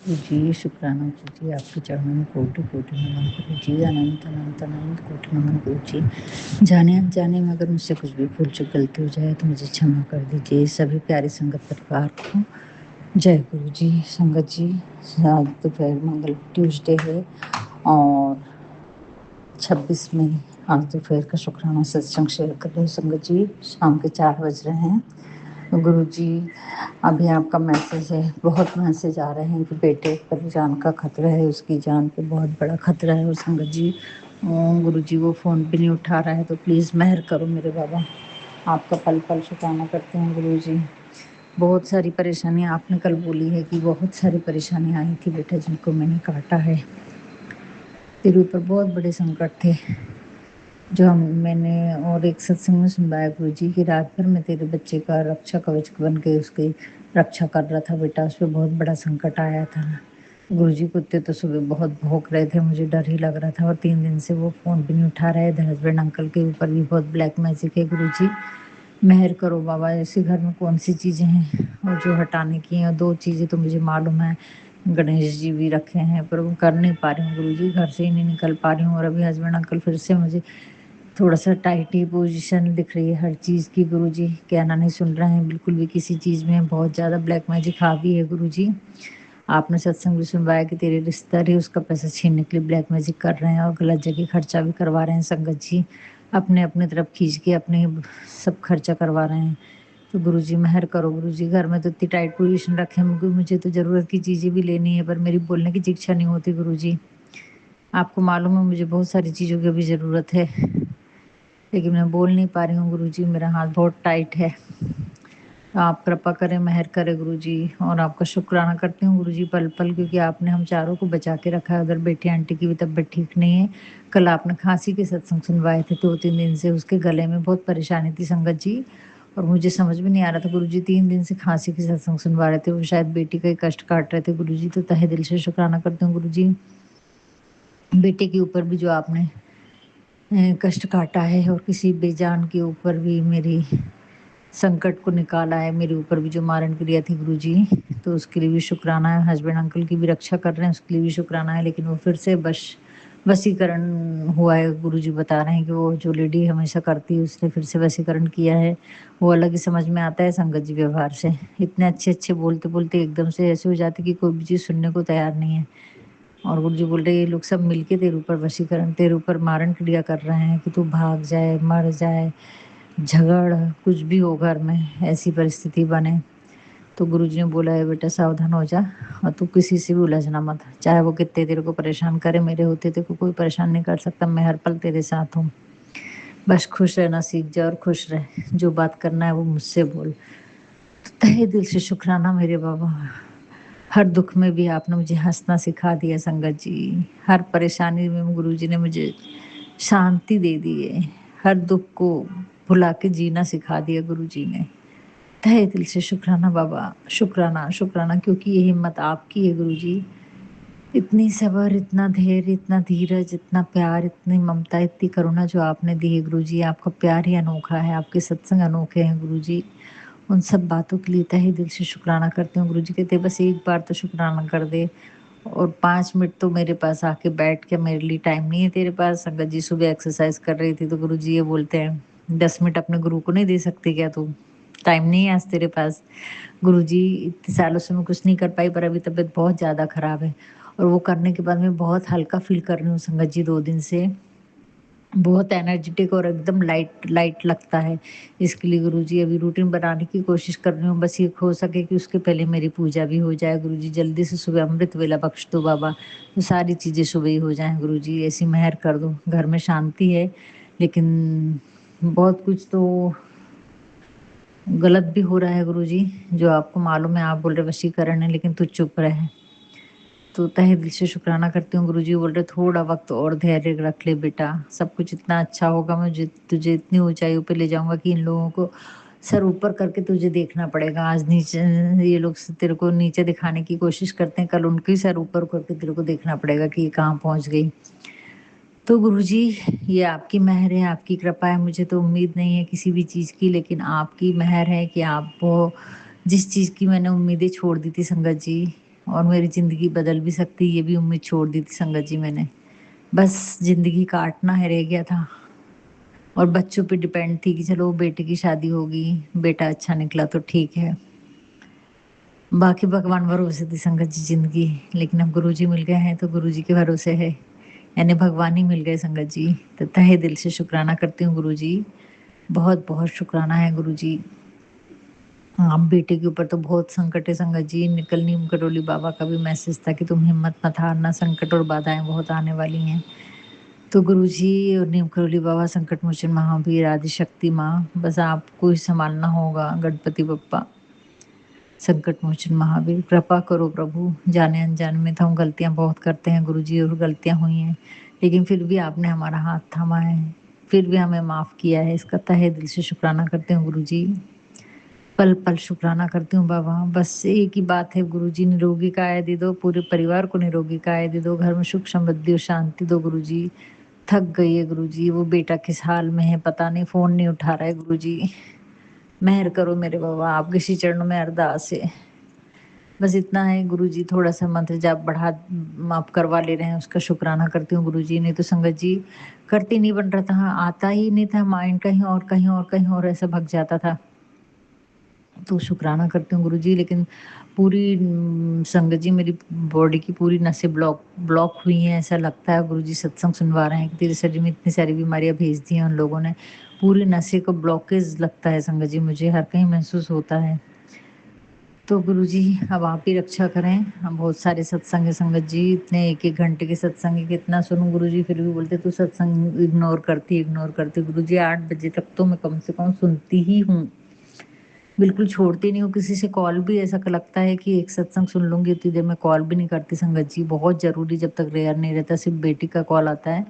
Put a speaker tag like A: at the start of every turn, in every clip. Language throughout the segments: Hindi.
A: जी, शुक्राना गुरुजी, आपके चरणों में कोटि-कोटि नमन गुरुजी, अनंत, अनंत, अनंत कोटि नमन गुरुजी। जाने-अनजाने में अगर मुझसे कुछ भी भूल-चूक गलती हो जाए तो मुझे क्षमा कर दीजिए। सभी प्यारे संगत परिवार को जय गुरुजी। संगत जी, आज दोपहर मंगल ट्यूसडे है और 26 मई आज दोपहर का शुक्राना सत्संग शेयर कर रही हूँ संगत जी। शाम के 4 बज रहे हैं। गुरुजी, अभी आपका मैसेज है, बहुत मैसेज आ रहे हैं कि बेटे पर जान का खतरा है, उसकी जान पे बहुत बड़ा खतरा है। और संगत जी, गुरुजी वो फ़ोन भी नहीं उठा रहा है, तो प्लीज़ मेहर करो मेरे बाबा। आपका पल-पल शुक्राना करते हैं गुरुजी। बहुत सारी परेशानियाँ आपने कल बोली है कि बहुत सारी परेशानियाँ आई थी बेटा जिनको मैंने काटा है। तेरे ऊपर बहुत बड़े संकट थे जो मैंने और एक सत्संग में सुनवाया गुरुजी की रात भर मैं तेरे बच्चे का रक्षा कवच बन के उसकी रक्षा कर रहा था बेटा, उस पे बहुत बड़ा संकट आया था। गुरुजी कुत्ते तो सुबह बहुत भौंक रहे थे, मुझे डर ही लग रहा था और 3 दिन से वो फ़ोन भी नहीं उठा रहे। इधर हस्बैंड अंकल के ऊपर भी बहुत ब्लैक मैजिक है गुरुजी। मेहर करो बाबा, ऐसे घर में कौन-सी चीज़ें हैं और जो हटाने की हैं। 2 चीज़ें तो मुझे मालूम है, गणेश जी भी रखे हैं पर वो कर नहीं पा रही हूँ गुरुजी, घर से ही नहीं निकल पा रही हूँ। और अभी हस्बैंड अंकल फिर से मुझे थोड़ा-सा टाइट ही पोज़ीशन दिख रही है हर चीज़ की गुरुजी, कहना नहीं सुन रहे हैं बिल्कुल भी किसी चीज़ में, बहुत ज़्यादा ब्लैक मैजिक हावी है गुरुजी। आपने सत्संग भी सुनवाया कि तेरे रिश्तेदार ही उसका पैसा छीनने के लिए ब्लैक मैजिक कर रहे हैं और गलत जगह खर्चा भी करवा रहे हैं संगत जी। अपने-अपने तरफ खींच के अपने सब खर्चा करवा रहे हैं। तो गुरुजी मेहर करो गुरुजी, घर में तो इतनी टाइट पोज़ीशन रखे हैं, मुझे तो ज़रूरत की चीज़ें भी लेनी है पर मेरी बोलने की इच्छा नहीं होती गुरुजी। आपको मालूम है मुझे बहुत सारी चीज़ों की अभी ज़रूरत है, लेकिन मैं बोल नहीं पा रही हूँ गुरुजी, मेरा हाथ बहुत टाइट है। तो आप कृपा करें, मेहर करें गुरुजी। और आपका शुक्राना करती हूँ गुरुजी पल-पल, क्योंकि आपने हम चारों को बचा के रखा है। उधर बेटी आंटी की भी तबीयत ठीक नहीं है। कल आपने खाँसी के सत्संग सुनवाए थे 2-3 दिन से, उसके गले में बहुत परेशानी थी संगत जी और मुझे समझ में नहीं आ रहा था गुरुजी, 3 दिन से खाँसी के सत्संग सुनवा रहे थे, वो शायद बेटी का ही कष्ट काट रहे थे गुरुजी। तो तहे दिल से शुक्राना करती हूँ गुरुजी, बेटे के ऊपर भी जो आपने कष्ट काटा है और किसी बेजान के ऊपर भी मेरी संकट को निकाला है, मेरे ऊपर भी जो मारण क्रिया थी गुरुजी, तो उसके लिए भी शुक्राना है। हस्बैंड अंकल की भी रक्षा कर रहे हैं, उसके लिए भी शुक्राना है। लेकिन वो फिर से वशीकरण हुआ है गुरुजी, बता रहे हैं कि वो जो लेडी हमेशा करती है उसने फिर से वशीकरण किया है। वो अलग ही समझ में आता है संगत जी व्यवहार से। इतने अच्छे-अच्छे बोलते-बोलते एकदम से ऐसे हो जाते कि कोई भी चीज़ सुनने को तैयार नहीं है। और गुरुजी बोल रहे ये लोग सब मिलके तेरे ऊपर वशीकरण, तेरे ऊपर मारण क्रिया कर रहे हैं कि तू भाग जाए, मर जाए, झगड़ कुछ भी हो घर में, ऐसी परिस्थिति बने। तो गुरुजी ने बोला है बेटा सावधान हो जा और तू किसी से भी उलझना मत, चाहे वो कितने तेरे को परेशान करे, मेरे होते तेरे को कोई परेशान नहीं कर सकता, मैं हर पल तेरे साथ हूँ। बस खुश रहना सीख जा और खुश रह, जो बात करना है वो मुझसे बोल। तो तहे दिल से शुक्राना मेरे बाबा, हर दुख में भी आपने मुझे हँसना सिखा दिया संगत जी। हर परेशानी में गुरुजी ने मुझे शांति दे दी है। हर दुख को भुला के जीना सिखा दिया गुरुजी ने। तहे दिल से शुक्राना बाबा, शुक्राना, शुक्राना, क्योंकि ये हिम्मत आपकी है गुरुजी। इतनी सब्र, इतना धैर्य, इतना धीरज, इतना प्यार, इतनी ममता, इतनी करुणा जो आपने दी है गुरुजी, आपका प्यार ही अनोखा है, आपके सत्संग अनोखे हैं गुरुजी। उन सब बातों के लिए तहे दिल से शुक्राना करती हूँ। गुरुजी कहते हैं बस एक बार तो शुक्राना कर दे और 5 मिनट तो मेरे पास आके बैठ के, मेरे लिए टाइम नहीं है तेरे पास? संगत जी सुबह एक्सरसाइज कर रही थी तो गुरुजी ये बोलते हैं 10 मिनट अपने गुरु को नहीं दे सकती क्या तू? टाइम नहीं है आज तेरे पास? गुरुजी इतने सालों से मैं कुछ नहीं कर पाई पर अभी तबीयत बहुत ज़्यादा खराब है और वो करने के बाद मैं बहुत हल्का फील कर रही हूँ संगत जी 2 दिन से। बहुत एनर्जेटिक और एकदम लाइट लाइट लगता है। इसके लिए गुरुजी अभी रूटीन बनाने की कोशिश कर रही हूँ, बस ये हो सके कि उसके पहले मेरी पूजा भी हो जाए गुरुजी। जल्दी से सुबह अमृत वेला बख्श दो बाबा, तो सारी चीज़ें सुबह ही हो जाएँ गुरुजी, ऐसी मेहर कर दो। घर में शांति है, लेकिन बहुत कुछ तो गलत भी हो रहा है गुरुजी, जो आपको मालूम है। आप बोल रहे वशीकरण है, लेकिन तू चुप रह। तो तहे दिल से शुक्राना करती हूँ गुरुजी। बोल रहे थोड़ा वक्त और धैर्य रख ले बेटा, सब कुछ इतना अच्छा होगा, मैं तुझे इतनी ऊंचाइयों पे ले जाऊंगा कि इन लोगों को सर ऊपर करके तुझे देखना पड़ेगा। आज नीचे ये लोग तेरे को नीचे दिखाने की कोशिश करते हैं, कल उनके ही सर ऊपर करके तेरे को देखना पड़ेगा कि ये कहाँ पहुँच गई। तो गुरुजी ये आपकी मेहर है, आपकी कृपा है। मुझे तो उम्मीद नहीं है किसी भी चीज़ की, लेकिन आपकी मेहर है कि आप वो जिस चीज़ की मैंने उम्मीदें छोड़ दी थी संगत जी, और मेरी ज़िंदगी बदल भी सकती, ये भी उम्मीद छोड़ दी थी संगत जी मैंने। बस ज़िंदगी काटना है रह गया था और बच्चों पे डिपेंड थी कि चलो बेटे की शादी होगी, बेटा अच्छा निकला तो ठीक है। बाकी भगवान भरोसे थी संगत जी ज़िंदगी, लेकिन अब गुरुजी मिल गए हैं तो गुरुजी के भरोसे है, यानी भगवान ही मिल गए संगत जी। तो तहे दिल से शुक्राना करती हूँ गुरुजी, बहुत-बहुत शुक्राना है गुरुजी। आप बेटे के ऊपर तो बहुत संकट है संगत जी, निकल नीम करोली बाबा का भी मैसेज था कि तुम हिम्मत मत हारना, संकट और बाधाएँ बहुत आने वाली हैं। तो गुरुजी और नीम करोली बाबा, संकट मोचन महावीर, आदिशक्ति माँ, बस आपको ही सँभालना होगा। गणपति बप्पा, संकट मोचन महावीर, कृपा करो प्रभु। जाने अनजाने में तो हम गलतियाँ बहुत करते हैं गुरुजी, और गलतियाँ हुई हैं, लेकिन फिर भी आपने हमारा हाथ थामा है, फिर भी हमें माफ़ किया है, इसका तहे दिल से शुक्राना करती हूँ गुरुजी। पल-पल शुक्राना करती हूँ बाबा। बस एक ही बात है गुरुजी, निरोगी काया दे दो, पूरे परिवार को निरोगी काया दे दो, घर में सुख समृद्धि और शांति दो गुरुजी। थक गई है गुरुजी, वो बेटा किस हाल में है पता नहीं, फ़ोन नहीं उठा रहा है गुरुजी। मेहर करो मेरे बाबा, आपके श्री चरणों में अरदास है। बस इतना है गुरुजी, थोड़ा-सा मंत्र जाप बढ़ा आप करवा ले रहे हैं, उसका शुक्राना करती हूँ गुरुजी। नहीं तो संगत जी करती नहीं बन रहा था, आता ही नहीं था, माइंड कहीं और, कहीं और, कहीं और ऐसा भग जाता था। तो शुक्राना करती हूँ गुरुजी, लेकिन पूरी संगत जी मेरी बॉडी की पूरी नसें ब्लॉक ब्लॉक हुई हैं, ऐसा लगता है गुरुजी सत्संग सुनवा रहे हैं कि तेरे शरीर में इतनी सारी बीमारियाँ भेज दी हैं उन लोगों ने। पूरी नसें को ब्लॉकेज लगता है संगत जी, मुझे हर कहीं महसूस होता है। तो गुरुजी अब आप ही रक्षा करें। हम बहुत सारे सत्संग है संगत जी, इतने 1-1 घंटे के सत्संग है, कितना सुनूँ गुरुजी, फिर भी बोलते तू सत्संग इग्नोर करती। गुरुजी 8 बजे तक तो मैं कम से कम सुनती ही हूँ। बिल्कुल छोड़ती नहीं हूँ, किसी से कॉल भी ऐसा लगता है कि एक सत्संग सुन लूँगी उतनी देर में कॉल भी नहीं करती संगत जी, बहुत ज़रूरी जब तक रेयर नहीं रहता, सिर्फ़ बेटी का कॉल आता है,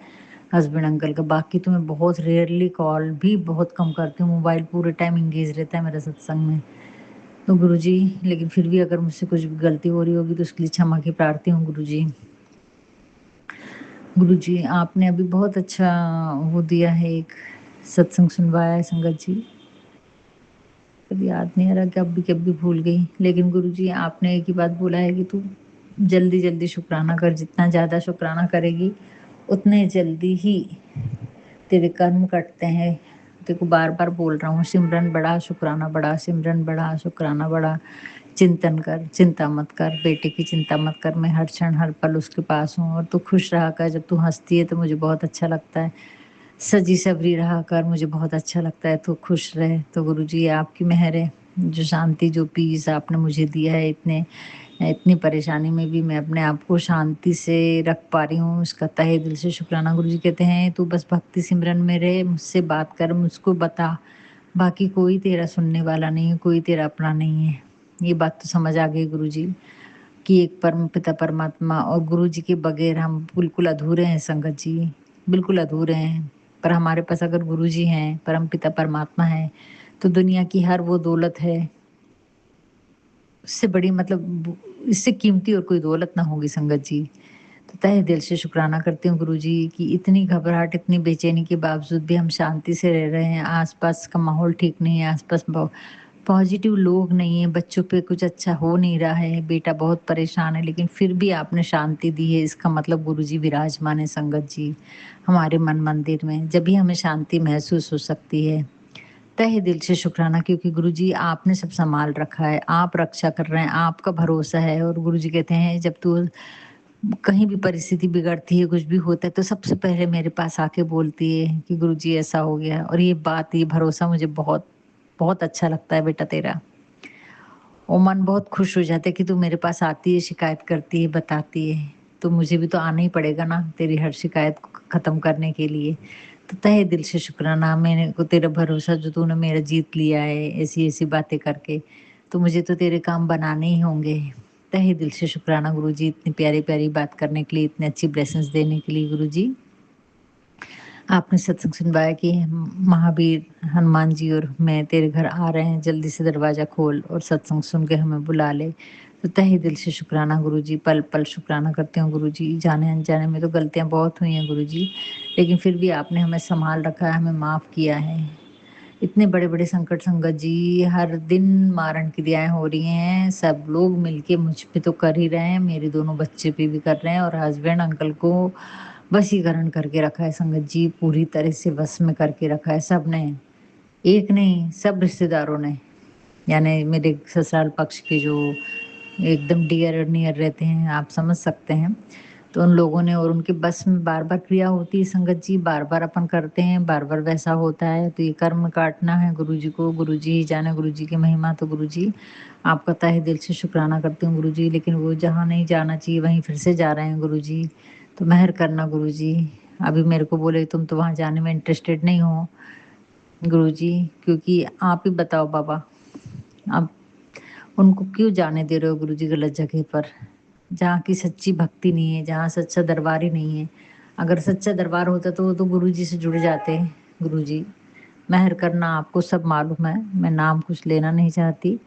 A: हस्बैंड अंकल का, बाकी तो मैं बहुत रेयरली कॉल भी बहुत कम करती हूँ, मोबाइल पूरे टाइम एंगेज रहता है मेरा सत्संग में। तो गुरुजी, लेकिन फिर भी अगर मुझसे कुछ गलती हो रही होगी तो उसके लिए क्षमा की प्रार्थी हूँ गुरुजी। गुरुजी आपने अभी बहुत अच्छा वो दिया है, एक सत्संग सुनवाया है संगत जी। अब याद नहीं आ रहा, कब भी भूल गई। लेकिन गुरुजी आपने एक ही बात बोला है कि तू जल्दी-जल्दी शुक्राना कर, जितना ज़्यादा शुक्राना करेगी, उतने जल्दी ही तेरे कर्म कटते हैं। तेरे को बार-बार बोल रहा हूँ, सिमरन बढ़ा, शुक्राना बढ़ा, सिमरन बढ़ा, शुक्राना बढ़ा। चिंतन कर, चिंता मत कर, बेटे की चिंता मत कर, मैं हर क्षण, हर पल उसके पास हूँ, और तू खुश रहा कर, जब तू हँसती है तो मुझे बहुत अच्छा लगता है। सजी-सवरी रहा कर, मुझे बहुत अच्छा लगता है, तू खुश रहे। तो गुरुजी आपकी मेहर है, जो शांति, जो पीस आपने मुझे दिया है, इतनी परेशानी में भी मैं अपने आप को शांति से रख पा रही हूँ, इसका तहे दिल से शुक्राना। गुरुजी कहते हैं तू बस भक्ति सिमरन में रहे, मुझसे बात कर, मुझको बता, बाकी कोई तेरा सुनने वाला नहीं है, कोई तेरा अपना नहीं है। ये बात तो समझ आ गई गुरुजी, कि एक परम पिता परमात्मा और गुरुजी के बगैर हम बिल्कुल अधूरे हैं संगत जी, बिल्कुल अधूरे हैं। पर हमारे पास अगर गुरुजी हैं, परम पिता परमात्मा है, तो दुनिया की हर वो दौलत है, उससे बड़ी मतलब इससे कीमती और कोई दौलत ना होगी संगत जी। तो तहे दिल से शुक्राना करती हूँ गुरुजी कि इतनी घबराहट, इतनी बेचैनी के बावजूद भी हम शांति से रह रहे हैं। आस-पास का माहौल ठीक नहीं है, आस-पास पॉजिटिव लोग नहीं है, बच्चों पे कुछ अच्छा हो नहीं रहा है, बेटा बहुत परेशान है, लेकिन फिर भी आपने शांति दी है, इसका मतलब गुरुजी विराजमान है संगत जी, हमारे मन मंदिर में, जब भी हमें शांति महसूस हो सकती है। तहे दिल से शुक्राना, क्योंकि गुरुजी आपने सब सँभाल रखा है, आप रक्षा कर रहे हैं, आपका भरोसा है, और गुरुजी कहते हैं जब तू कहीं भी परिस्थिति बिगड़ती है, कुछ भी होता है, तो सबसे पहले मेरे पास आके बोलती है कि गुरुजी ऐसा हो गया, और ये बात, ये भरोसा मुझे बहुत, बहुत अच्छा लगता है बेटा तेरा। और मन बहुत खुश हो जाता है कि तू मेरे पास आती है, शिकायत करती है, बताती है, तो मुझे भी तो आना ही पड़ेगा ना तेरी हर शिकायत को ख़त्म करने के लिए। तो तहे दिल से शुक्राना, मैंने को तेरा भरोसा जो तूने मेरा जीत लिया है ऐसी-ऐसी बातें करके, तो मुझे तो तेरे काम बनाने ही होंगे। तहे दिल से शुक्राना गुरुजी, इतनी प्यारी-प्यारी बात करने के लिए, इतनी अच्छी ब्लेसिंग्स देने के लिए गुरुजी। आपने सत्संग सुनवाया कि महावीर, हनुमान जी और मैं तेरे घर आ रहे हैं, जल्दी से दरवाज़ा खोल और सत्संग सुन के हमें बुला ले। तो तहे दिल से शुक्राना गुरुजी, पल-पल शुक्राना करती हूँ गुरुजी। जाने-अनजाने में तो गलतियाँ बहुत हुई हैं गुरुजी, लेकिन फिर भी आपने हमें सँभाल रखा है, हमें माफ़ किया है। इतने बड़े बड़े संकट संगत जी, हर दिन मारण क्रियाएं हो रही हैं, सब लोग मिलके मुझ पे तो कर ही रहे हैं, मेरे दोनों बच्चे पे भी कर रहे हैं और हस्बैंड अंकल को वशीकरण करके रखा है संगत जी, पूरी तरह से वश में करके रखा है सबने, एक नहीं सब रिश्तेदारों ने। यानी मेरे ससुराल पक्ष के जो एकदम डियर और नियर रहते हैं, आप समझ सकते हैं। तो उन लोगों ने और उनके बस में बार-बार क्रिया होती है संगत जी, बार-बार अपन करते हैं, बार-बार वैसा होता है। तो ये कर्म काटना है गुरुजी को, गुरुजी ही जाने गुरुजी की महिमा। तो गुरुजी आपका तहे दिल से शुक्राना करती हूँ गुरुजी, लेकिन वो जहाँ नहीं जाना चाहिए वहीं फिर से जा रहे हैं गुरुजी। तो मेहर करना गुरुजी। अभी मेरे को बोले तुम तो वहाँ जाने में इंटरेस्टेड नहीं हो गुरुजी, क्योंकि आप ही बताओ बाबा, आप उनको क्यों जाने दे रहे हो गुरुजी गलत जगह पर? जहाँ की सच्ची भक्ति नहीं है, जहाँ सच्चा दरबार ही नहीं है। अगर सच्चा दरबार होता तो वो तो गुरुजी से जुड़ जाते। गुरुजी मेहर करना, आपको सब मालूम है, मैं नाम कुछ लेना नहीं चाहती,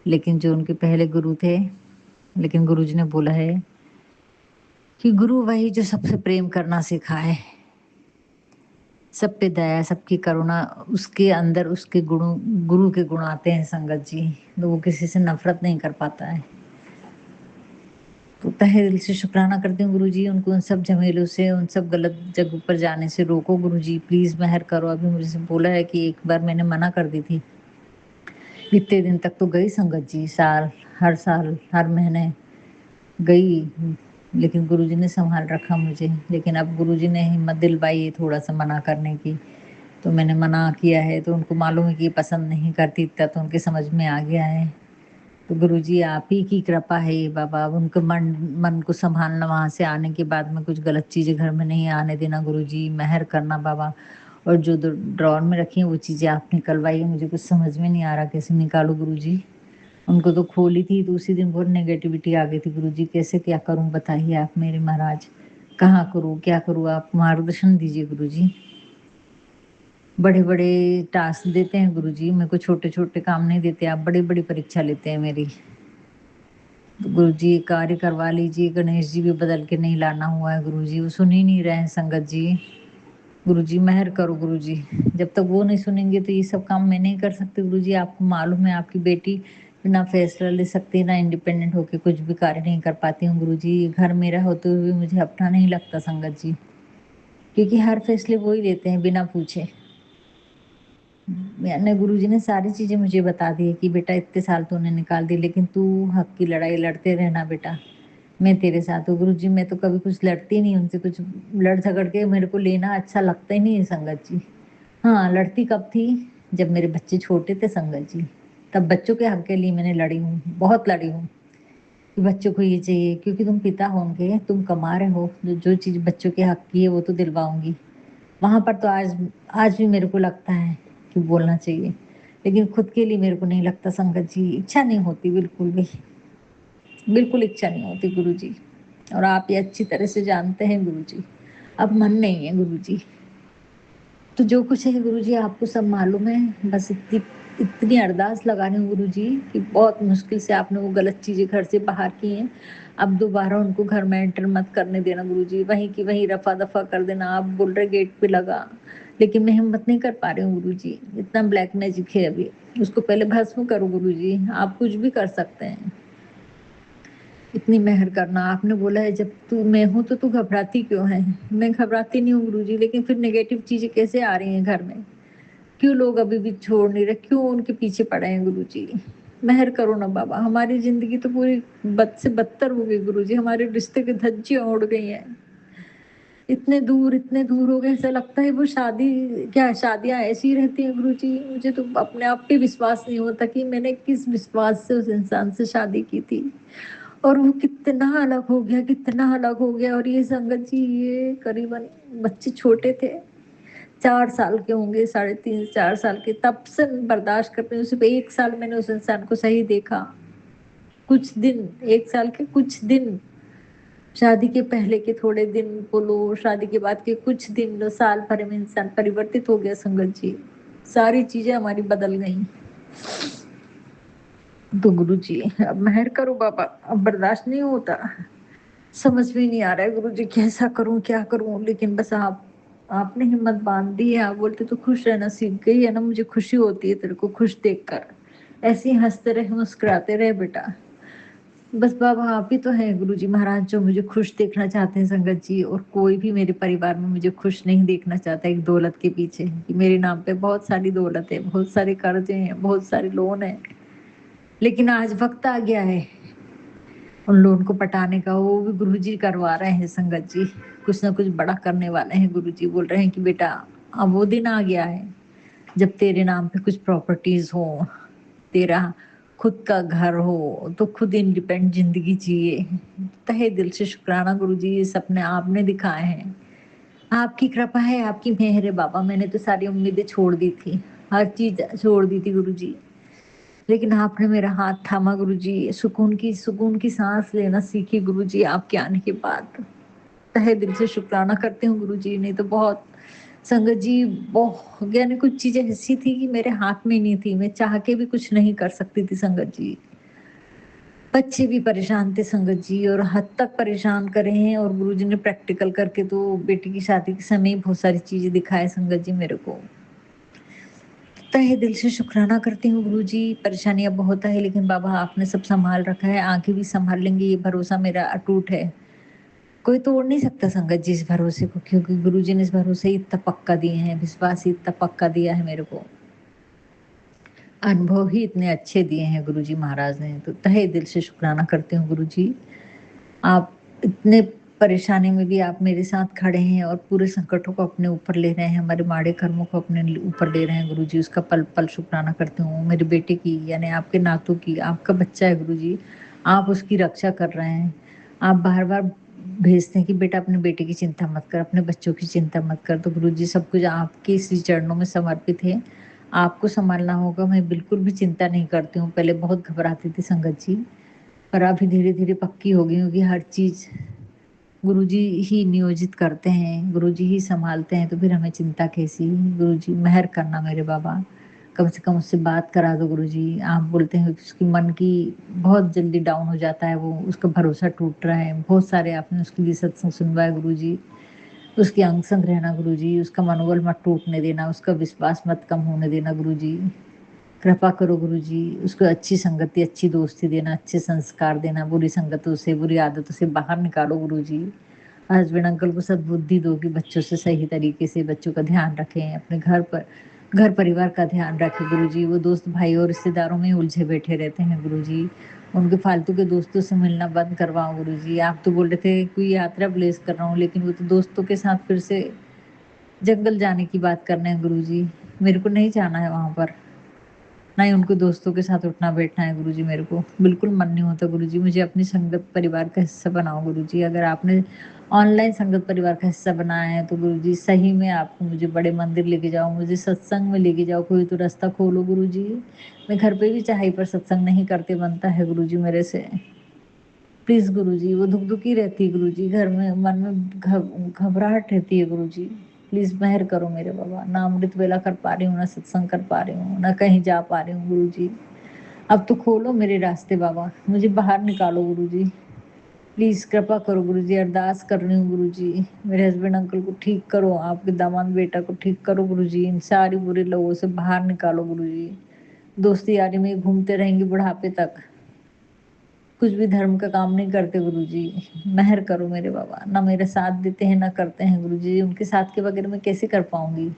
A: लेकिन जो उनके पहले गुरु थे, लेकिन गुरुजी ने बोला है कि गुरु वही जो सबसे प्रेम करना सिखाए, सब पे दया, सबकी करुणा, उसके अंदर उसके गुणों गुरु के गुण आते हैं संगत जी, तो वो किसी से नफरत नहीं कर पाता है। तो तहे दिल से शुक्राना करती हूँ गुरुजी, उनको उन सब झमेलों से, उन सब गलत जगहों पर जाने से रोको गुरुजी, प्लीज़ मेहर करो। अभी मुझसे बोला है कि एक बार मैंने मना कर दी थी, इतने दिन तक तो गई संगत जी, साल, हर महीने गई, लेकिन गुरुजी ने संभाल रखा मुझे। लेकिन अब गुरुजी ने हिम्मत दिलवाई है थोड़ा-सा मना करने की, तो मैंने मना किया है, तो उनको मालूम है कि ये पसंद नहीं करती इतना, तो उनके समझ में आ गया है। तो गुरुजी आप ही की कृपा है ये बाबा, अब उनके मन को संभालना, वहाँ से आने के बाद में कुछ गलत चीज़ें घर में नहीं आने देना गुरुजी, मेहर करना बाबा। और जो ड्रॉर में रखी हैं वो चीज़ें आप निकलवाइए, मुझे कुछ समझ में नहीं आ रहा कैसे निकालूँ गुरुजी। उनको तो खोली थी तो उसी दिन बहुत नेगेटिविटी आ गई थी गुरुजी, कैसे क्या करूँ बताइए आप मेरे महाराज, कहाँ करूँ, क्या करूँ, आप मार्गदर्शन दीजिए गुरुजी। बड़े-बड़े टास्क देते हैं गुरुजी, मेरे को छोटे-छोटे काम नहीं देते आप, बड़ी-बड़ी परीक्षा लेते हैं मेरी। गुरुजी कार्य करवा लीजिए, गणेश जी भी बदल के नहीं लाना हुआ है गुरुजी, वो सुन ही नहीं रहे हैं संगत जी। गुरुजी मेहर करो गुरुजी, जब तक वो नहीं सुनेंगे तो ये सब काम मैं नहीं कर सकती गुरुजी, आपको मालूम है आपकी बेटी ना फैसला ले सकती, ना इंडिपेंडेंट होके कुछ भी कार्य नहीं कर पाती हूँ गुरुजी। घर मेरा होते हुए भी मुझे अपना नहीं लगता संगत जी, क्योंकि हर फैसले वो ही लेते हैं बिना पूछे। मैंने गुरुजी ने सारी चीज़ें मुझे बता दी है कि बेटा इतने साल तूने निकाल दी, लेकिन तू हक की लड़ाई लड़ते रहना बेटा, मैं तेरे साथ हूँ। गुरुजी मैं तो कभी कुछ लड़ती नहीं उनसे, कुछ लड़ झगड़ के मेरे को लेना अच्छा लगता ही नहीं है संगत जी। हाँ, लड़ती कब थी? जब मेरे बच्चे छोटे थे संगत जी, तब बच्चों के हक के लिए मैंने लड़ी हूँ, बहुत लड़ी हूँ, कि बच्चों को ये चाहिए, क्योंकि तुम पिता होंगे, तुम कमा रहे हो, जो चीज़ बच्चों के हक की है वो तो दिलवाऊँगी। वहाँ पर तो आज भी मेरे को लगता है कि बोलना चाहिए, लेकिन खुद के लिए मेरे को नहीं लगता संगत जी, इच्छा नहीं होती बिल्कुल भी, बिल्कुल इच्छा नहीं होती गुरुजी। और आप ये अच्छी तरह से जानते हैं गुरुजी, अब मन नहीं है गुरुजी। तो जो कुछ है गुरुजी आपको सब मालूम है, बस इतनी अरदास लगा रही हूँ गुरुजी कि बहुत मुश्किल से आपने वो गलत चीज़ें घर से बाहर की हैं, अब दोबारा उनको घर में एंटर मत करने देना गुरुजी, वहीं की वहीं रफ़ा-दफ़ा कर देना। आप बोल रहे गेट पे लगा, लेकिन मैं हिम्मत नहीं कर पा रही हूँ गुरुजी, इतना ब्लैक मैजिक है अभी, उसको पहले भस्म करो गुरुजी, आप कुछ भी कर सकते हैं। इतनी मेहर करना, आपने बोला है जब तू मैं हूँ तो तू घबराती क्यों है? मैं घबराती नहीं हूँ गुरुजी, लेकिन फिर नेगेटिव चीज़ें कैसे आ रही हैं घर में? क्यों लोग अभी भी छोड़ नहीं रहे? क्यों उनके पीछे पड़े हैं गुरुजी? मेहर करो ना बाबा, हमारी ज़िंदगी तो पूरी बद से बदतर हो गई गुरुजी, हमारे रिश्ते की धज्जियाँ उड़ गई हैं। इतने दूर हो गए, ऐसा लगता है वो शादी क्या शादियाँ ऐसी ही रहती हैं गुरुजी? मुझे तो अपने आप पे विश्वास नहीं होता कि मैंने किस विश्वास से उस इंसान से शादी की थी। और वो कितना अलग हो गया, कितना अलग हो गया। और ये संगत जी ये करीबन बच्चे छोटे थे, 4 साल के होंगे, साढ़े 3 4 साल के, तब से मैं बर्दाश्त कर रही हूँ। सिर्फ 1 साल मैंने उस इंसान को सही देखा, कुछ दिन, 1 साल के कुछ दिन, शादी के पहले के थोड़े दिन बोलो, शादी के बाद के कुछ दिन, साल भर में इंसान परिवर्तित हो गया संगत जी, सारी चीजें हमारी बदल गई। तो गुरु जी अब मेहर करो बाबा, अब बर्दाश्त नहीं होता, समझ में नहीं आ रहा है गुरुजी कैसा करूं क्या करूं, लेकिन बस आप
B: आपने हिम्मत बांध दी है, आप बोलते तो खुश रहना सीख गई है ना, मुझे खुशी होती है तेरे को खुश देखकर। ऐसे ही हंसते रहे, मुस्कुराते रहे बेटा। बस बाबा आप ही तो हैं गुरुजी महाराज जो मुझे खुश देखना चाहते हैं संगत जी, और कोई भी मेरे परिवार में मुझे खुश नहीं देखना चाहता एक दौलत के पीछे, कि मेरे नाम पे बहुत सारी दौलत है, बहुत सारे कर्जे हैं, बहुत सारे लोन है। लेकिन आज वक्त आ गया है उन लोन को पटाने का, वो भी गुरुजी करवा रहे हैं संगत जी। कुछ ना कुछ बड़ा करने वाले हैं गुरुजी, बोल रहे हैं कि बेटा अब वो दिन आ गया है जब तेरे नाम पे कुछ प्रॉपर्टीज हो, तेरा खुद का घर हो, तो खुद इंडिपेंडेंट जिंदगी जिए। तहे दिल से शुक्राना गुरुजी, ये सपने आपने दिखाए हैं, आपकी कृपा है, आपकी मेहर है बाबा। मैंने तो सारी उम्मीदें छोड़ दी थी, हर चीज छोड़ दी थी गुरुजी, लेकिन आपने मेरा हाथ थामा गुरुजी। सुकून की सांस लेना सीखी गुरुजी आपके आने के बाद। तहे दिल से शुक्राना करती हूँ गुरुजी। नहीं तो बहुत संगत जी, बहुत यानी कुछ चीजें ऐसी थी कि मेरे हाथ में नहीं थी, मैं चाह के भी कुछ नहीं कर सकती थी संगत जी। बच्चे भी परेशान थे संगत जी, और हद तक परेशान करे हैं। और गुरुजी ने प्रैक्टिकल करके तो बेटी की शादी के समय ही बहुत सारी चीजें दिखाए संगत जी मेरे को। तहे दिल से शुक्राना करती हूँ गुरुजी। परेशानियां बहुत है, लेकिन बाबा आपने सब संभाल रखा है, आगे भी संभाल लेंगे, ये भरोसा मेरा अटूट है। कोई तोड़ नहीं सकता संगत जी इस भरोसे को, क्योंकि गुरुजी ने इस भरोसे ही इतना पक्का दिए हैं, विश्वास ही इतना पक्का दिया है मेरे को, अनुभव ही इतने अच्छे दिए हैं गुरुजी महाराज ने। तो तहे दिल से शुक्राना करती हूँ गुरुजी। आप इतने परेशानी में भी आप मेरे साथ खड़े हैं, और पूरे संकटों को अपने ऊपर ले रहे हैं, हमारे माड़े कर्मों को अपने ऊपर ले रहे हैं गुरुजी। उसका पल पल शुक्राना करती हूँ। मेरे बेटे की, यानी आपके नातों की, आपका बच्चा है गुरुजी, आप उसकी रक्षा कर रहे हैं। आप बार बार भेजते हैं कि बेटा अपने बेटे की चिंता मत कर, अपने बच्चों की चिंता मत कर। तो गुरुजी सब कुछ आपके इसी चरणों में समर्पित है, आपको संभालना होगा। मैं बिल्कुल भी चिंता नहीं करती हूँ, पहले बहुत घबराती थी संगत जी, पर अभी धीरे धीरे पक्की हो गई हूँ कि हर चीज गुरुजी ही नियोजित करते हैं, गुरुजी ही संभालते हैं, तो फिर हमें चिंता कैसी। गुरुजी मेहर करना मेरे बाबा, कम से कम उससे बात करा दो गुरुजी। आप बोलते हैं कि उसकी मन की बहुत जल्दी डाउन हो जाता है, वो उसका भरोसा टूट रहा है। बहुत सारे आपने उसके लिए सत्संग सुनवाए गुरुजी, उसके अंग संग रहना गुरुजी, उसका मनोबल मत टूटने देना, उसका विश्वास मत कम होने देना गुरुजी। कृपा करो गुरुजी, उसको अच्छी संगति, अच्छी दोस्ती देना, अच्छे संस्कार देना, बुरी संगतों से, बुरी आदतों से बाहर निकालो गुरुजी। हस्बैंड अंकल को सद्बुद्धि दो कि बच्चों से सही तरीके से बच्चों का ध्यान रखें, अपने घर परिवार का ध्यान रखें गुरुजी। वो दोस्त भाई और रिश्तेदारों में उलझे बैठे रहते हैं गुरुजी, उनके फालतू के दोस्तों से मिलना बंद करवाओ गुरुजी। आप तो बोल रहे थे कोई यात्रा प्लेस कर रहा हूँ, लेकिन वो तो दोस्तों के साथ फिर से जंगल जाने की बात कर रहे हैं गुरुजी। मेरे को नहीं जाना है वहां पर, ना ही उनको दोस्तों के साथ उठना बैठना है गुरुजी। मेरे को बिल्कुल मन नहीं होता गुरुजी, मुझे अपनी संगत परिवार का हिस्सा बनाओ गुरुजी। अगर आपने ऑनलाइन संगत परिवार का हिस्सा बनाया है तो गुरुजी सही में आपको मुझे बड़े मंदिर लेके जाओ, मुझे सत्संग में लेके जाओ, कोई तो रास्ता खोलो गुरुजी। मैं घर पे भी चाहे पर सत्संग नहीं करते बनता है गुरुजी मेरे से। प्लीज गुरुजी, वो धुक धुकी रहती है गुरुजी, घर में मन में घबराहट रहती है गुरुजी। प्लीज मेहर करो मेरे बाबा, ना अमृत वेला कर पा रही हूँ, ना सत्संग कर पा रही हूँ, ना कहीं जा पा रही हूँ गुरुजी। अब तो खोलो मेरे रास्ते बाबा, मुझे बाहर निकालो गुरुजी। प्लीज कृपा करो गुरुजी, अरदास कर रही हूँ गुरुजी। मेरे हस्बैंड अंकल को ठीक करो, आपके दामाद बेटा को ठीक करो गुरुजी, इन सारी बुरे लोगों से बाहर निकालो गुरुजी। दोस्ती यारी में घूमते रहेंगे बुढ़ापे तक, कुछ भी धर्म का काम नहीं करते गुरुजी। मेहर करो मेरे बाबा, ना मेरे साथ देते हैं ना करते हैं गुरुजी, उनके साथ के बगैर मैं कैसे कर पाऊंगी।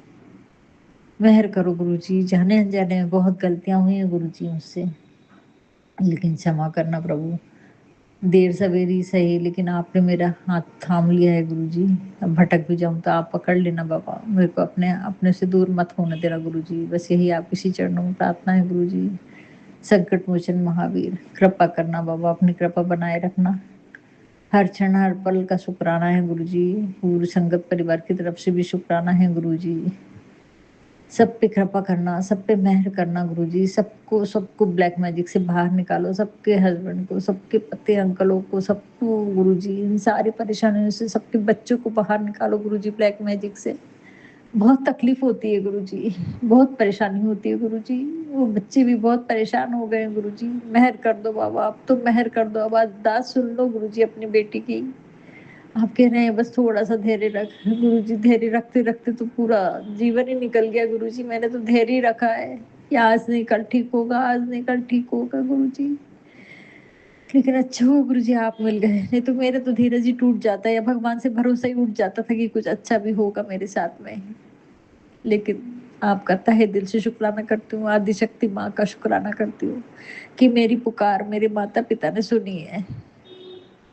B: मेहर करो गुरुजी, जाने अनजाने में बहुत गलतियां हुई हैं गुरुजी मुझसे, लेकिन क्षमा करना प्रभु। देर सवेरी सही, लेकिन आपने मेरा हाथ थाम लिया है गुरुजी। अब भटक भी जाऊं तो आप पकड़ लेना बाबा, मेरे को अपने अपने से दूर मत होने देना गुरुजी। बस यही आप इसी चरणों में प्रार्थना है गुरुजी। संकट मोचन महावीर, कृपा करना बाबा, अपनी कृपा बनाए रखना। हर क्षण हर पल का शुक्राना है गुरुजी। पूरी संगत परिवार की तरफ से भी शुक्राना है गुरुजी। सब पे कृपा करना, सब पे मेहर करना गुरुजी। सबको सबको ब्लैक मैजिक से बाहर निकालो, सबके हस्बैंड को, सबके पति अंकलों को, सबको गुरुजी, इन सारी परेशानियों से सबके बच्चों को बाहर निकालो गुरुजी ब्लैक मैजिक से। बहुत तकलीफ होती है गुरुजी, बहुत परेशानी होती है गुरुजी। वो बच्चे भी बहुत परेशान हो गए हैं गुरुजी, मेहर कर दो बाबा, अब तो मेहर कर दो। अब अरदास सुन लो गुरुजी अपनी बेटी की, आप कह रहे हैं बस थोड़ा सा धैर्य रख। गुरु जी धैर्य रखते रखते तो पूरा जीवन ही निकल गया गुरु जी। मैंने तो धैर्य ही रखा है कि आज नहीं कल ठीक होगा, आज नहीं कल ठीक होगा गुरु जी। लेकिन अच्छा हुआ गुरु जी आप मिल गए, नहीं तो मेरा तो धीरज ही टूट जाता है या भगवान से भरोसा ही उठ जाता था कि कुछ अच्छा भी होगा मेरे साथ में। लेकिन आपका तहे दिल से शुक्राना करती हूँ, आदि शक्ति माँ का शुक्राना करती हूँ कि मेरी पुकार मेरे माता पिता ने सुनी है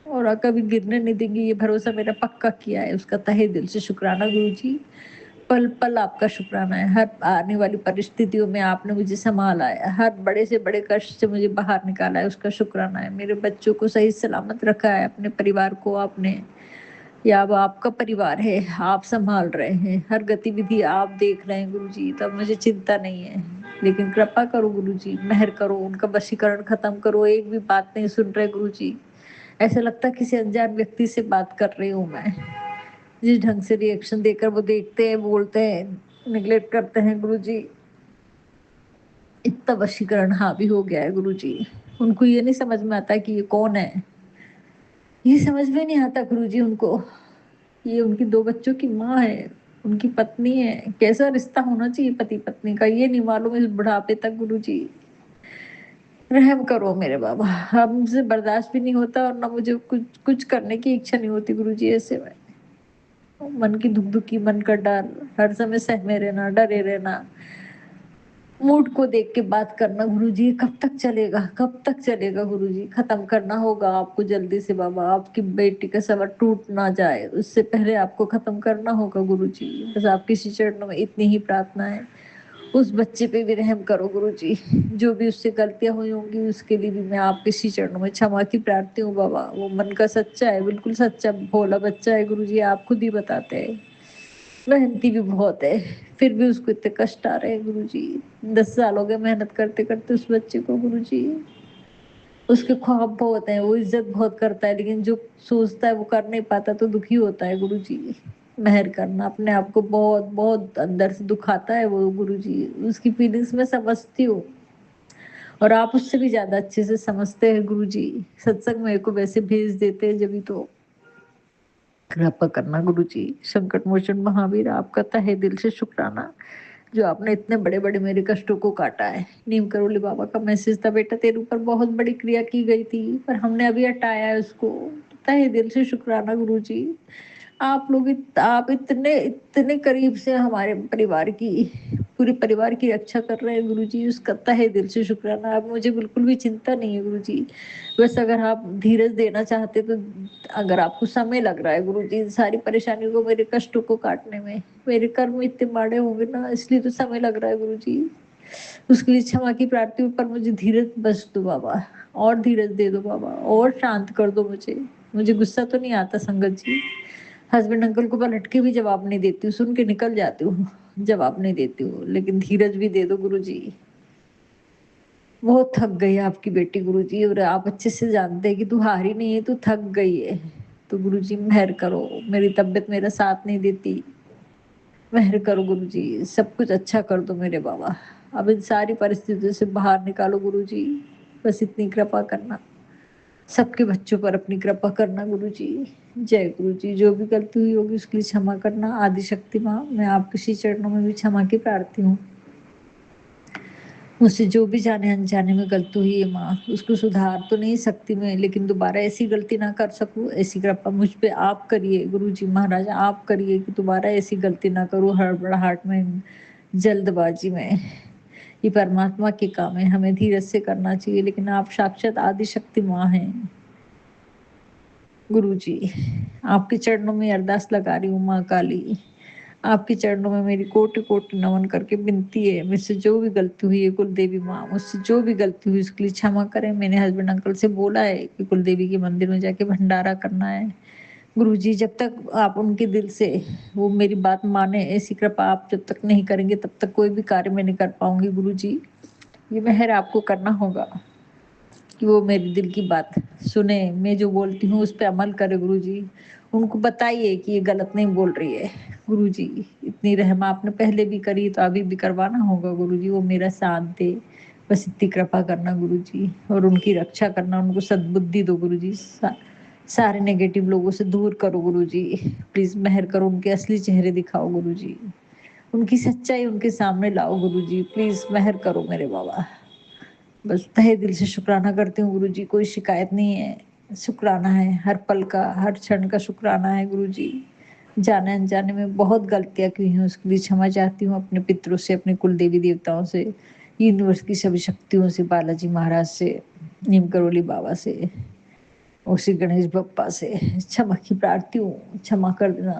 B: और कभी गिरने नहीं देंगे, ये भरोसा मेरा पक्का किया है। उसका तहे दिल से शुक्राना गुरु जी। पल पल आपका शुक्राना है। हर आने वाली परिस्थितियों में आपने मुझे संभाला है, हर बड़े से बड़े कष्ट से मुझे बाहर निकाला है, उसका शुक्राना है। मेरे बच्चों को सही सलामत रखा है, अपने परिवार को आपने, या अब आपका परिवार है, आप संभाल रहे हैं, हर गतिविधि आप देख रहे हैं गुरु जी, तब मुझे चिंता नहीं है। लेकिन कृपा करो गुरु जी, मेहर करो, उनका वशीकरण खत्म करो। एक भी बात नहीं सुन रहे गुरु जी, ऐसा लगता है किसी अनजान व्यक्ति से बात कर रही हूँ मैं। जिस ढंग से रिएक्शन देकर वो देखते हैं, बोलते हैं, निगलेक्ट करते हैं गुरु जी, इतना वशीकरण हावी हो गया है गुरु जी। उनको ये नहीं समझ में आता कि ये कौन है, ये समझ में नहीं आता गुरु जी उनको। ये उनकी दो बच्चों की माँ है, उनकी पत्नी है, कैसा रिश्ता होना चाहिए पति पत्नी का ये नहीं मालूम इस बुढ़ापे तक गुरु जी। रहम करो मेरे बाबा, हमसे बर्दाश्त भी नहीं होता और ना मुझे कुछ कुछ करने की इच्छा नहीं होती गुरु जी। ऐसे में मन की दुख दुखी, मन का डर, हर समय सहमे रहना, डरे रहना, मूड को देख के बात करना गुरु जी, कब तक चलेगा, कब तक चलेगा गुरु जी। खत्म करना होगा आपको जल्दी से बाबा, आपकी बेटी का सबर टूट ना जाए उससे पहले आपको खत्म करना होगा गुरु जी। बस आपकी श्री चरणों में इतनी ही प्रार्थना है, उस बच्चे पे भी रहम करो गुरु जी। जो भी उससे गलतियां हुई होंगी उसके लिए भी मैं आपके श्री चरणों में क्षमा की प्रार्थी हूँ बाबा। वो मन का सच्चा है, बिल्कुल सच्चा भोला बच्चा है गुरु जी, आप खुद ही बताते हैं। मेहनती भी बहुत है, फिर भी उसको इतने कष्ट आ रहे हैं गुरु जी। 10 साल हो गए मेहनत करते करते उस बच्चे को गुरु जी। उसके ख्वाब बहुत है, वो इज्जत बहुत करता है, लेकिन जो सोचता है वो कर नहीं पाता तो दुखी होता है गुरु जी। मेहर करना, अपने आप को बहुत बहुत अंदर से दुखाता है वो गुरु जी। उसकी फीलिंग्स में समझती हूँ और आप उससे भी ज्यादा अच्छे से समझते हैं गुरु जी। सत्संग मेरे को वैसे भेज देते हैं जब तो कृपा करना गुरु जी। संकट मोचन महावीर, आपका तहे दिल से शुक्राना जो आपने इतने बड़े बड़े मेरे कष्टों को काटा है। नीम करोली बाबा का मैसेज था, बेटा तेरे ऊपर बहुत बड़ी क्रिया की गई थी पर हमने अभी हटाया है उसको। तहे दिल से शुक्राना गुरु जी। आप लोग आप इतने इतने करीब से हमारे परिवार की, पूरे परिवार की रक्षा कर रहे हैं गुरु जी, उसका तहे दिल से शुक्राना। आप मुझे बिल्कुल भी चिंता नहीं है गुरु जी। बस अगर आप धीरज देना चाहते तो, अगर आपको समय लग रहा है गुरु जी सारी परेशानियों को, मेरे कष्टों को काटने में, मेरे कर्म इतने माड़े होंगे ना, इसलिए तो समय लग रहा है गुरु जी। उसके लिए क्षमा की प्रार्थी हूँ, पर मुझे धीरज बस दो बाबा, और धीरज दे दो बाबा, और शांत कर दो मुझे। मुझे गुस्सा तो नहीं आता संगत जी। हस्बैंड अंकल को पलट के भी जवाब नहीं देती हूँ, सुन के निकल जाती हूँ, जवाब नहीं देती हूँ, लेकिन धीरज भी दे दो गुरु जी। बहुत थक गई आपकी बेटी गुरु जी, और आप अच्छे से जानते हैं कि तू हारी नहीं है, तू थक गई है। तो गुरु जी मेहर करो, मेरी तबीयत मेरा साथ नहीं देती, मेहर करो गुरु जी, सब कुछ अच्छा कर दो मेरे बाबा। अब इन सारी परिस्थितियों से बाहर निकालो गुरु जी, बस इतनी कृपा करना। सबके बच्चों पर अपनी कृपा करना गुरु जी। जय गुरु जी। जो भी गलती हुई होगी उसके लिए क्षमा करना। आदि शक्ति माँ, मैं आपके श्री चरणों में भी क्षमा की प्रार्थी हूँ। मुझसे जो भी जाने अनजाने में गलती हुई है माँ, उसको सुधार तो नहीं सकती मैं, लेकिन दोबारा ऐसी गलती ना कर सकूं, ऐसी कृपा मुझ पे आप करिए गुरु जी महाराज, आप करिए कि दोबारा ऐसी गलती ना करूं हड़बड़ाहट में, जल्दबाजी में। ये परमात्मा के काम है, हमें धीरज से करना चाहिए, लेकिन आप साक्षात आदि शक्ति माँ हैं गुरु जी। आपके चरणों में अरदास लगा रही हूँ माँ काली, आपके चरणों में मेरी कोटि कोटि नमन करके विनती है, मुझसे जो भी गलती हुई है कुल देवी माँ, मुझसे जो भी गलती हुई उसके लिए क्षमा करें। मैंने हस्बैंड अंकल से बोला है कि कुल देवी के मंदिर में जाके भंडारा करना है गुरु जी। जब तक आप उनके दिल से वो मेरी बात माने, ऐसी कृपा आप जब तक नहीं करेंगे तब तक कोई भी कार्य मैं नहीं कर पाऊंगी गुरु जी। ये मेहर आपको करना होगा कि वो मेरे दिल की बात सुने, मैं जो बोलती हूँ उस पर अमल करे गुरु जी। उनको बताइए कि ये गलत नहीं बोल रही है गुरु जी। इतनी रहम आपने पहले भी करी तो अभी भी करवाना होगा गुरु जी, वो मेरा साथ दे, बस इतनी कृपा करना गुरु जी, और उनकी रक्षा करना, उनको सद्बुद्धि दो गुरु जी। सारे नेगेटिव लोगों से दूर करो गुरुजी। प्लीज मेहर करो, उनके असली चेहरे दिखाओ गुरुजी, उनकी सच्चाई उनके सामने लाओ गुरुजी। प्लीज मेहर करो मेरे बाबा। बस तहे दिल से शुक्राना करती हूँ गुरुजी, कोई शिकायत नहीं है, शुक्राना है, हर पल का हर क्षण का शुक्राना है गुरुजी। जाने अनजाने में बहुत गलतियां की हैं, उसके लिए क्षमा चाहती हूँ अपने पितरों से, अपने कुल देवी देवताओं से, यूनिवर्स की सभी शक्तियों से, बालाजी महाराज से, नीम करोली बाबा से और श्री गणेश बप्पा से क्षमा की प्रार्थी हूँ। क्षमा कर देना।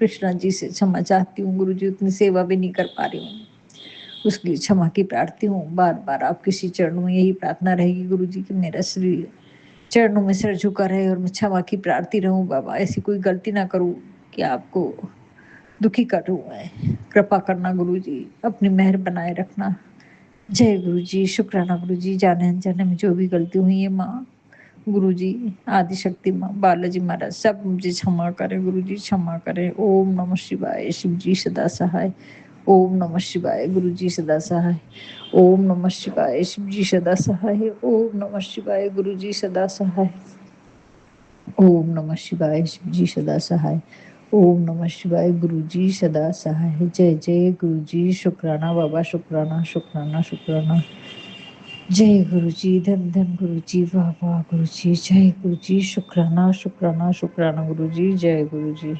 B: कृष्णा जी से क्षमा चाहती हूँ गुरुजी, उतनी सेवा भी नहीं कर पा रही हूँ, उसके लिए क्षमा की प्रार्थी हूँ। बार बार आपके श्री चरणों में यही प्रार्थना रहेगी गुरुजी कि मेरा शरीर चरणों में सिर झुका रहे और मैं क्षमा की प्रार्थी रहूं बाबा, ऐसी कोई गलती ना करूं कि आपको दुखी करूं मैं। कृपा करना गुरुजी, अपनी मेहर बनाए रखना। जय गुरुजी, शुक्राना गुरुजी। जाने अनजाने में जो भी गलती हुई है माँ, गुरुजी आदि शक्ति माँ, बालाजी महाराज सब मुझे क्षमा करें गुरुजी, क्षमा करें। ओम नमः शिवाय। शिव जी सदा सहाय। ओम नमः शिवाय। गुरुजी सदा सहाय। ओम नमः शिवाय। शिव जी सदा सहाय। ओम नमः शिवाय। गुरुजी सदा सहाय। ओम नमः शिवाय। शिव जी सदा सहाय। ओम नमः शिवाय। गुरुजी सदा सहाय। जय जय गुरुजी। शुक्राना बाबा, शुक्राना शुक्राना शुक्राना। जय गुरुजी, धन धन गुरुजी, वाह वाह गुरुजी, जय गुरुजी, शुक्राना शुक्राना शुक्राना गुरुजी, जय गुरुजी।